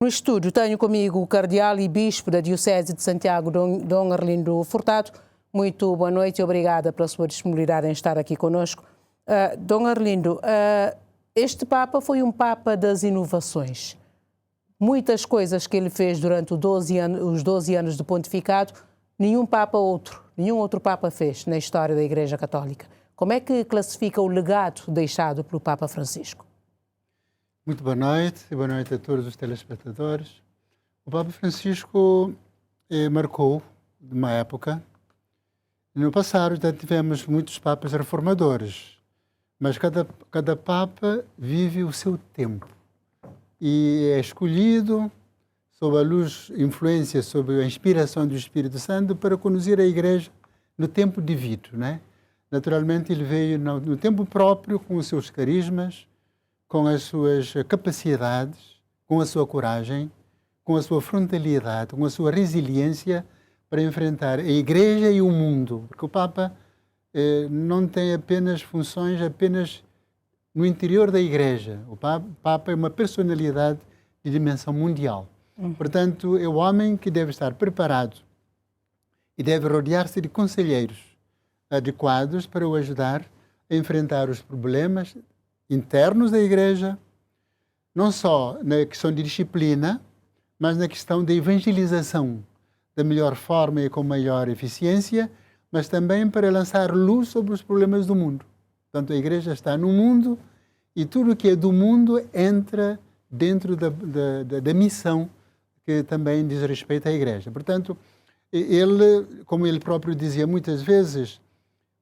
No estúdio tenho comigo o cardeal e bispo da Diocese de Santiago, Dom Arlindo Furtado. Muito boa noite e obrigada pela sua disponibilidade em estar aqui conosco. Dom Arlindo, este Papa foi um Papa das inovações. Muitas coisas que ele fez durante os 12 anos de pontificado, nenhum outro Papa fez na história da Igreja Católica. Como é que classifica o legado deixado pelo Papa Francisco? Muito boa noite e boa noite a todos os telespectadores. O Papa Francisco marcou uma época. No passado já tivemos muitos papas reformadores, mas cada papa vive o seu tempo e é escolhido sob a luz, influência, sob a inspiração do Espírito Santo para conduzir a Igreja no tempo devido, né? Naturalmente ele veio no tempo próprio com os seus carismas, com as suas capacidades, com a sua coragem, com a sua frontalidade, com a sua resiliência para enfrentar a Igreja e o mundo. Porque o Papa não tem apenas funções no interior da Igreja. O Papa é uma personalidade de dimensão mundial. Portanto, é o homem que deve estar preparado e deve rodear-se de conselheiros adequados para o ajudar a enfrentar os problemas internos da Igreja, não só na questão de disciplina, mas na questão da evangelização da melhor forma e com maior eficiência, mas também para lançar luz sobre os problemas do mundo. Portanto, a Igreja está no mundo e tudo o que é do mundo entra dentro da missão que também diz respeito à Igreja. Portanto, ele, como ele próprio dizia muitas vezes,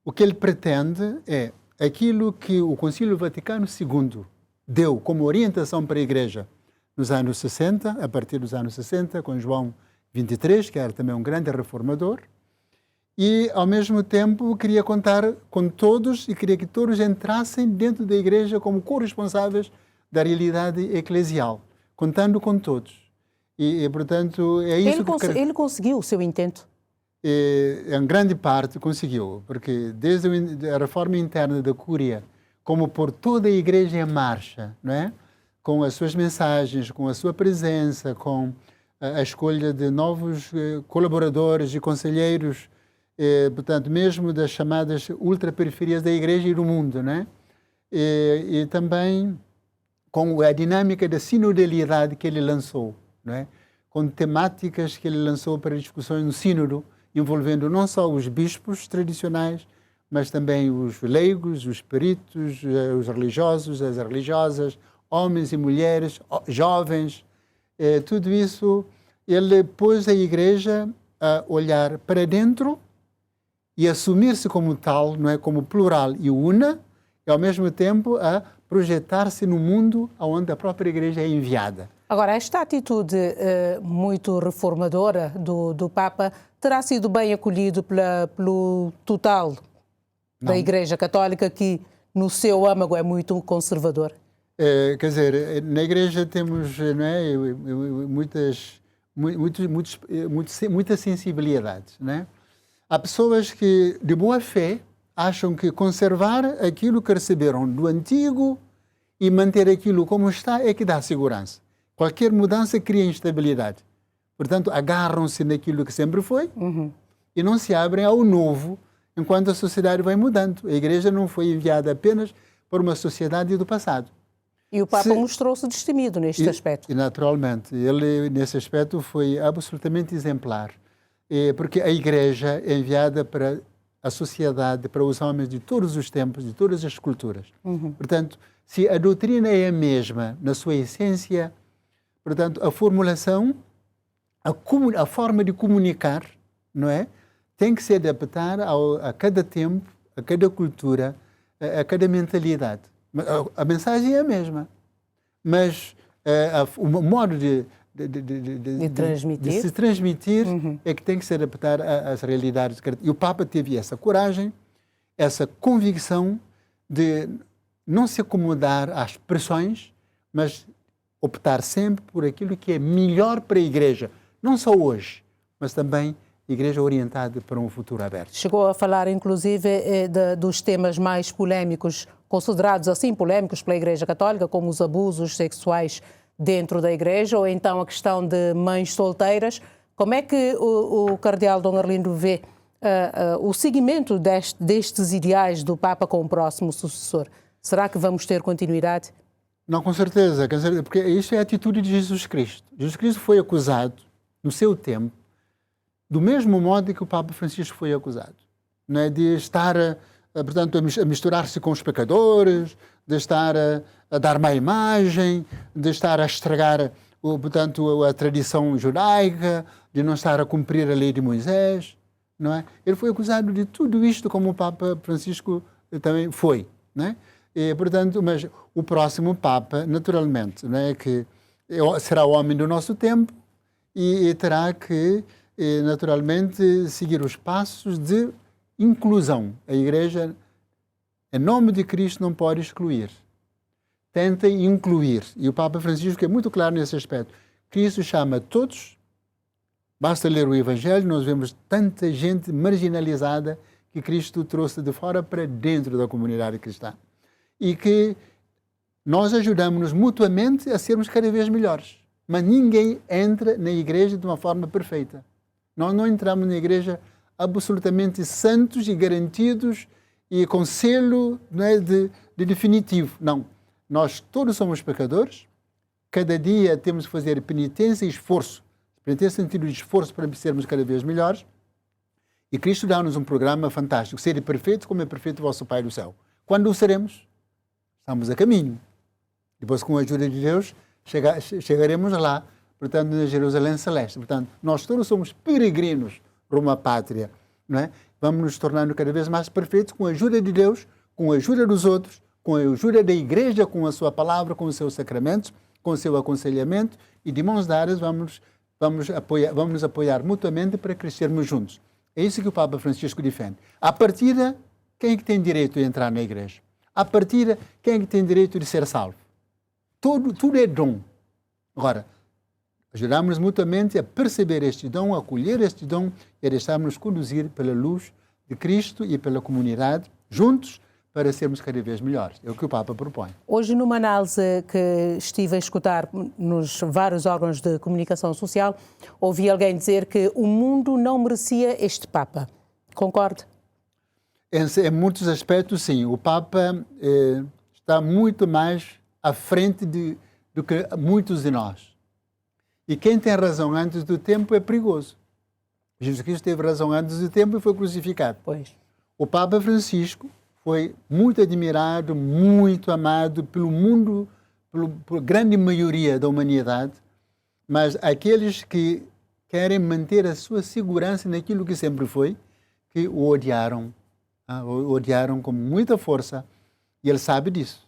o que ele pretende é aquilo que o Concílio Vaticano II deu como orientação para a Igreja nos anos 60, a partir dos anos 60, com João XXIII, que era também um grande reformador, e, ao mesmo tempo, queria contar com todos e queria que todos entrassem dentro da Igreja como corresponsáveis da realidade eclesial, contando com todos. Portanto, é isso ele conseguiu o seu intento? Em grande parte conseguiu, porque desde a reforma interna da Cúria, como por toda a Igreja em marcha, não é? Com as suas mensagens, com a sua presença, com a escolha de novos colaboradores e conselheiros, portanto, mesmo das chamadas ultraperiferias da Igreja e do mundo, não é? E também com a dinâmica da sinodalidade que ele lançou, não é? Com temáticas que ele lançou para discussões no sínodo, envolvendo não só os bispos tradicionais, mas também os leigos, os peritos, os religiosos, as religiosas, homens e mulheres, jovens. Tudo isso, ele pôs a Igreja a olhar para dentro e assumir-se como tal, não é, como plural e una, e ao mesmo tempo a projetar-se no mundo onde a própria Igreja é enviada. Agora, esta atitude muito reformadora do Papa terá sido bem acolhido pelo total da Igreja Católica, que no seu âmago é muito conservador? Quer dizer, na Igreja temos, não é, muita sensibilidade, não é? Há pessoas que, de boa fé, acham que conservar aquilo que receberam do antigo e manter aquilo como está é que dá segurança. Qualquer mudança cria instabilidade. Portanto, agarram-se naquilo que sempre foi e não se abrem ao novo enquanto a sociedade vai mudando. A Igreja não foi enviada apenas por uma sociedade do passado. E o Papa mostrou-se destemido neste aspecto. E naturalmente, ele nesse aspecto foi absolutamente exemplar. Porque a Igreja é enviada para a sociedade, para os homens de todos os tempos, de todas as culturas. Portanto, se a doutrina é a mesma na sua essência, portanto, a formulação, a forma de comunicar, não é? Tem que se adaptar a cada tempo, a cada cultura, a cada mentalidade. A mensagem é a mesma, mas o modo de se transmitir é que tem que se adaptar às realidades. E o Papa teve essa coragem, essa convicção de não se acomodar às pressões, mas optar sempre por aquilo que é melhor para a Igreja, não só hoje, mas também a Igreja orientada para um futuro aberto. Chegou a falar, inclusive, dos temas mais polémicos, considerados assim polémicos pela Igreja Católica, como os abusos sexuais dentro da Igreja, ou então a questão de mães solteiras. Como é que o cardeal Dom Arlindo vê o seguimento destes ideais do Papa com o próximo sucessor? Será que vamos ter continuidade? Não, com certeza, porque isso é a atitude de Jesus Cristo. Jesus Cristo foi acusado, no seu tempo, do mesmo modo que o Papa Francisco foi acusado, não é? De estar, portanto, a misturar-se com os pecadores, de estar a dar má imagem, de estar a estragar, portanto, a tradição judaica, de não estar a cumprir a lei de Moisés, não é? Ele foi acusado de tudo isto, como o Papa Francisco também foi, não é? E, portanto, mas o próximo Papa, naturalmente, não é, que será o homem do nosso tempo e terá que, naturalmente, seguir os passos de inclusão. A Igreja, em nome de Cristo, não pode excluir. Tentem incluir. E o Papa Francisco é muito claro nesse aspecto. Cristo chama todos. Basta ler o Evangelho, nós vemos tanta gente marginalizada que Cristo trouxe de fora para dentro da comunidade cristã. E que nós ajudamos-nos mutuamente a sermos cada vez melhores. Mas ninguém entra na igreja de uma forma perfeita. Nós não entramos na igreja absolutamente santos e garantidos e com selo, não é, de definitivo. Não. Nós todos somos pecadores. Cada dia temos que fazer penitência e esforço. Penitência no sentido de esforço para sermos cada vez melhores. E Cristo dá-nos um programa fantástico. Sede perfeito como é perfeito o vosso Pai do céu. Quando o seremos? Estamos a caminho. Depois, com a ajuda de Deus, chegaremos lá, portanto, na Jerusalém Celeste. Portanto, nós todos somos peregrinos rumo à pátria, não é? Vamos nos tornando cada vez mais perfeitos com a ajuda de Deus, com a ajuda dos outros, com a ajuda da Igreja, com a sua palavra, com os seus sacramentos, com o seu aconselhamento, e de mãos dadas vamos nos apoiar mutuamente para crescermos juntos. É isso que o Papa Francisco defende. À partida, quem é que tem direito a entrar na Igreja? À partida, quem é que tem direito de ser salvo? Tudo é dom. Agora, ajudamos mutuamente a perceber este dom, a acolher este dom e a deixarmos conduzir pela luz de Cristo e pela comunidade, juntos, para sermos cada vez melhores. É o que o Papa propõe. Hoje, numa análise que estive a escutar nos vários órgãos de comunicação social, ouvi alguém dizer que o mundo não merecia este Papa. Concorda? Em muitos aspectos, sim. O Papa está muito mais à frente do que muitos de nós. E quem tem razão antes do tempo é perigoso. Jesus Cristo teve razão antes do tempo e foi crucificado. Pois. O Papa Francisco foi muito admirado, muito amado pelo mundo, pela grande maioria da humanidade, mas aqueles que querem manter a sua segurança naquilo que sempre foi, que o odiaram. O odiaram com muita força, e ele sabe disso.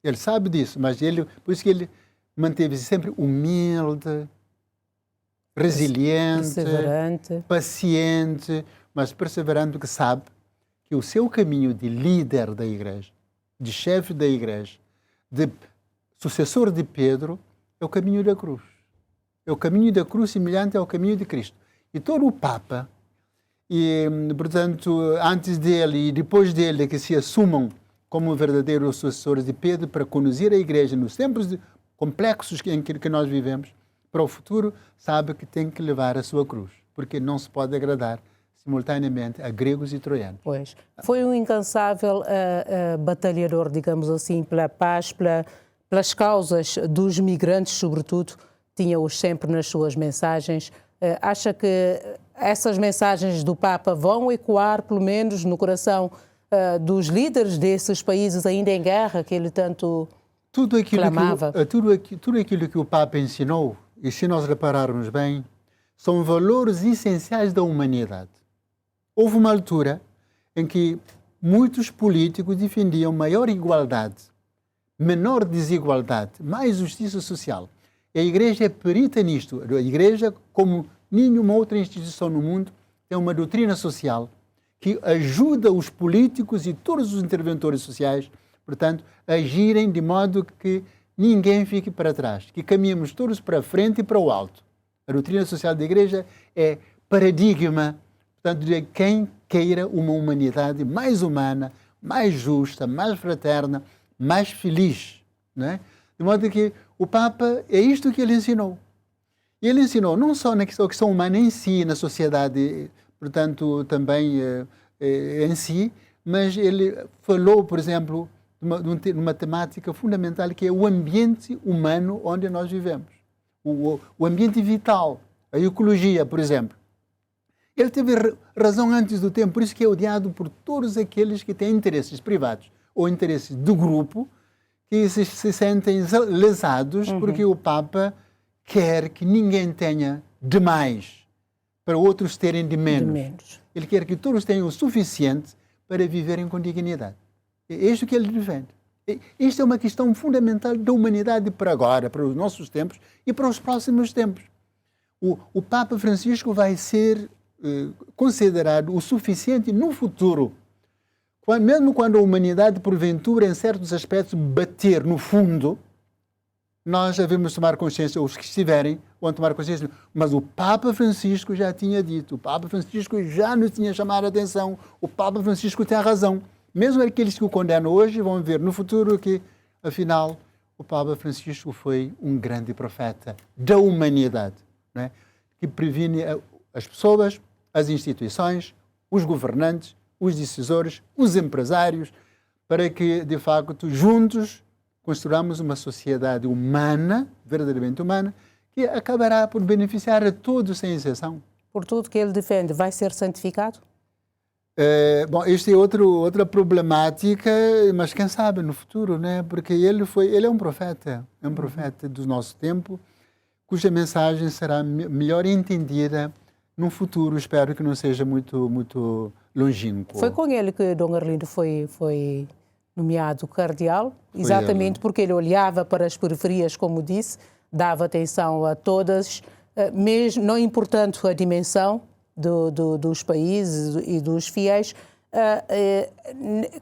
Ele sabe disso, mas por isso que ele manteve-se sempre humilde, resiliente, paciente, mas perseverante, porque sabe que o seu caminho de líder da Igreja, de chefe da Igreja, de sucessor de Pedro, é o caminho da cruz. É o caminho da cruz semelhante ao caminho de Cristo. E todo o Papa, e, portanto, antes dele e depois dele, que se assumam como verdadeiros sucessores de Pedro para conduzir a Igreja nos tempos complexos em que nós vivemos, para o futuro, sabe que tem que levar a sua cruz, porque não se pode agradar simultaneamente a gregos e troianos. Pois. Foi um incansável batalhador, digamos assim, pela paz, pelas causas dos migrantes, sobretudo, tinha-os sempre nas suas mensagens. Acha que essas mensagens do Papa vão ecoar, pelo menos, no coração dos líderes desses países ainda em guerra, que ele tanto clamava? Tudo aquilo que o Papa ensinou, e se nós repararmos bem, são valores essenciais da humanidade. Houve uma altura em que muitos políticos defendiam maior igualdade, menor desigualdade, mais justiça social. E a Igreja é perita nisto. A Igreja, como nenhuma outra instituição no mundo, tem uma doutrina social que ajuda os políticos e todos os interventores sociais, portanto, a agirem de modo que ninguém fique para trás, que caminhemos todos para a frente e para o alto. A doutrina social da Igreja é paradigma, portanto, de quem queira uma humanidade mais humana, mais justa, mais fraterna, mais feliz, não é? De modo que o Papa, é isto que ele ensinou. E ele ensinou não só na questão humana em si, na sociedade, portanto, também em si, mas ele falou, por exemplo, de uma temática fundamental que é o ambiente humano onde nós vivemos. O ambiente vital, a ecologia, por exemplo. Ele teve razão antes do tempo, por isso que é odiado por todos aqueles que têm interesses privados ou interesses do grupo, que se sentem lesados porque o Papa quer que ninguém tenha demais para outros terem de menos. Ele quer que todos tenham o suficiente para viverem com dignidade. É isto que ele defende. Isto é uma questão fundamental da humanidade para agora, para os nossos tempos e para os próximos tempos. O Papa Francisco vai ser considerado o suficiente no futuro. Mesmo quando a humanidade, porventura, em certos aspectos, bater no fundo, nós devemos tomar consciência, os que estiverem vão tomar consciência. Mas o Papa Francisco já tinha dito, o Papa Francisco já nos tinha chamado a atenção, o Papa Francisco tem a razão. Mesmo aqueles que o condenam hoje vão ver no futuro que, afinal, o Papa Francisco foi um grande profeta da humanidade, né? Que previne as pessoas, as instituições, os governantes, os decisores, os empresários, para que, de facto, juntos construamos uma sociedade humana, verdadeiramente humana, que acabará por beneficiar a todos, sem exceção. Por tudo que ele defende, vai ser santificado? Bom, isto é outra problemática, mas quem sabe no futuro, né? Porque ele é um profeta do nosso tempo, cuja mensagem será melhor entendida no futuro, espero que não seja muito longínquo. Foi com ele que Dom Arlindo foi nomeado cardeal, exatamente porque ele olhava para as periferias, como disse, dava atenção a todas, mesmo não importando a dimensão dos países e dos fiéis.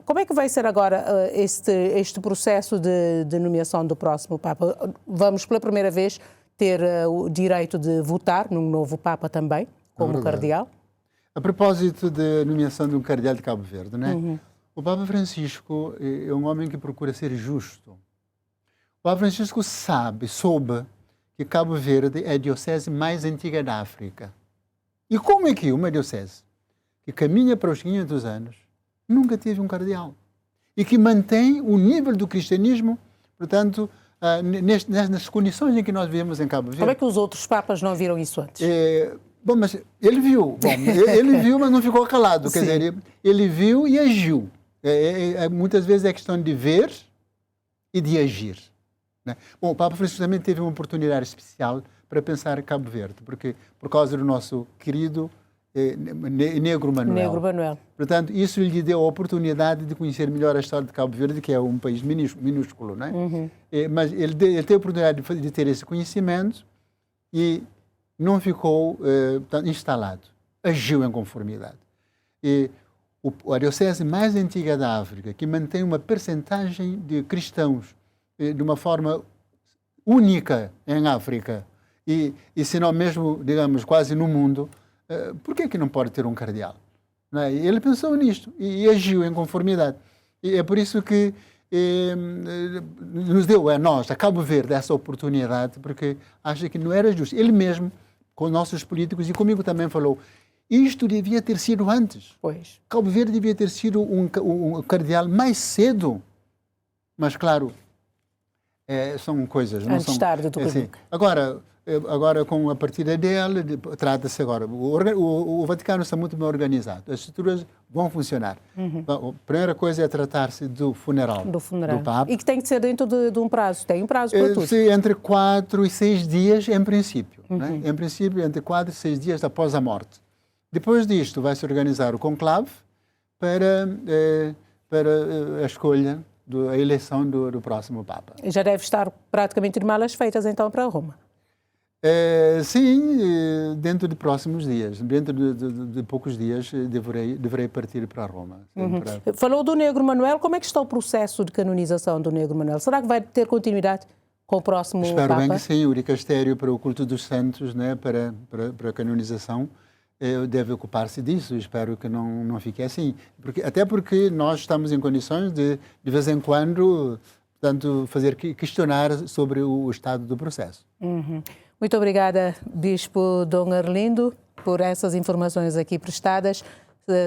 Como é que vai ser agora este processo de nomeação do próximo Papa? Vamos pela primeira vez ter o direito de votar num novo Papa também, como cardeal? A propósito da nomeação de um cardeal de Cabo Verde, né? O Papa Francisco é um homem que procura ser justo. O Papa Francisco soube que Cabo Verde é a diocese mais antiga da África. E como é que uma diocese que caminha para os 500 anos nunca teve um cardeal? E que mantém o nível do cristianismo, portanto, nas condições em que nós vivemos em Cabo Verde. Como é que os outros papas não viram isso antes? Bom, mas ele viu. Ele viu, mas não ficou calado. Quer dizer, ele viu e agiu. Muitas vezes é questão de ver e de agir, né? Bom, o Papa Francisco também teve uma oportunidade especial para pensar em Cabo Verde, porque por causa do nosso querido Negro Manuel. Portanto, isso lhe deu a oportunidade de conhecer melhor a história de Cabo Verde, que é um país minúsculo, né? Mas ele teve a oportunidade de ter esse conhecimento e não ficou instalado, agiu em conformidade. A diocese mais antiga da África, que mantém uma percentagem de cristãos de uma forma única em África, e se não mesmo, digamos, quase no mundo, por que não pode ter um cardeal? Não é? Ele pensou nisto e agiu em conformidade. E é por isso que nos deu a nós, a Cabo Verde, essa oportunidade, porque acha que não era justo. Ele mesmo, com nossos políticos, e comigo também falou, isto devia ter sido antes. Pois. Cabo Verde devia ter sido um cardeal mais cedo. Mas, claro, são coisas... Antes tarde do que nunca. Agora, com a partida dele, trata-se agora... O Vaticano está muito bem organizado. As estruturas vão funcionar. A primeira coisa é tratar-se do funeral do Papa. E que tem que ser dentro de um prazo. Tem um prazo para tudo. Entre 4 e 6 dias, em princípio. Né? Em princípio, entre 4 e 6 dias após a morte. Depois disto, vai-se organizar o conclave para a escolha, a eleição do próximo Papa. E já deve estar praticamente de malas feitas, então, para Roma. Sim, dentro de próximos dias. Dentro de poucos dias, deverei partir para Roma. Falou do Negro Manuel. Como é que está o processo de canonização do Negro Manuel? Será que vai ter continuidade com o próximo Papa? Espero bem que sim. O Dicastério para o Culto dos Santos, né, para a canonização, deve ocupar-se disso. Espero que não fique assim. Até porque nós estamos em condições de vez em quando, portanto, questionar sobre o estado do processo. Muito obrigada, Bispo Dom Arlindo, por essas informações aqui prestadas.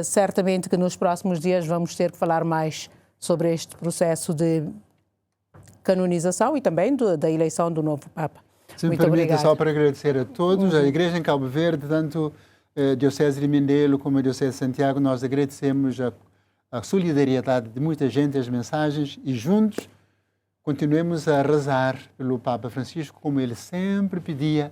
Certamente que nos próximos dias vamos ter que falar mais sobre este processo de canonização e também da eleição do novo Papa. Se me permite, só para agradecer a todos, a Igreja em Cabo Verde, tanto a Diocese de Mindelo como a Diocese de Santiago, nós agradecemos a solidariedade de muita gente, as mensagens, e juntos continuemos a rezar pelo Papa Francisco, como ele sempre pedia,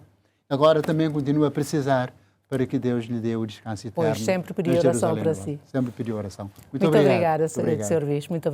agora também continua a precisar, para que Deus lhe dê o descanso eterno. Pois sempre pediu oração para si. Sempre pediu oração. Muito obrigada, Sr. Bispo. Muito obrigada.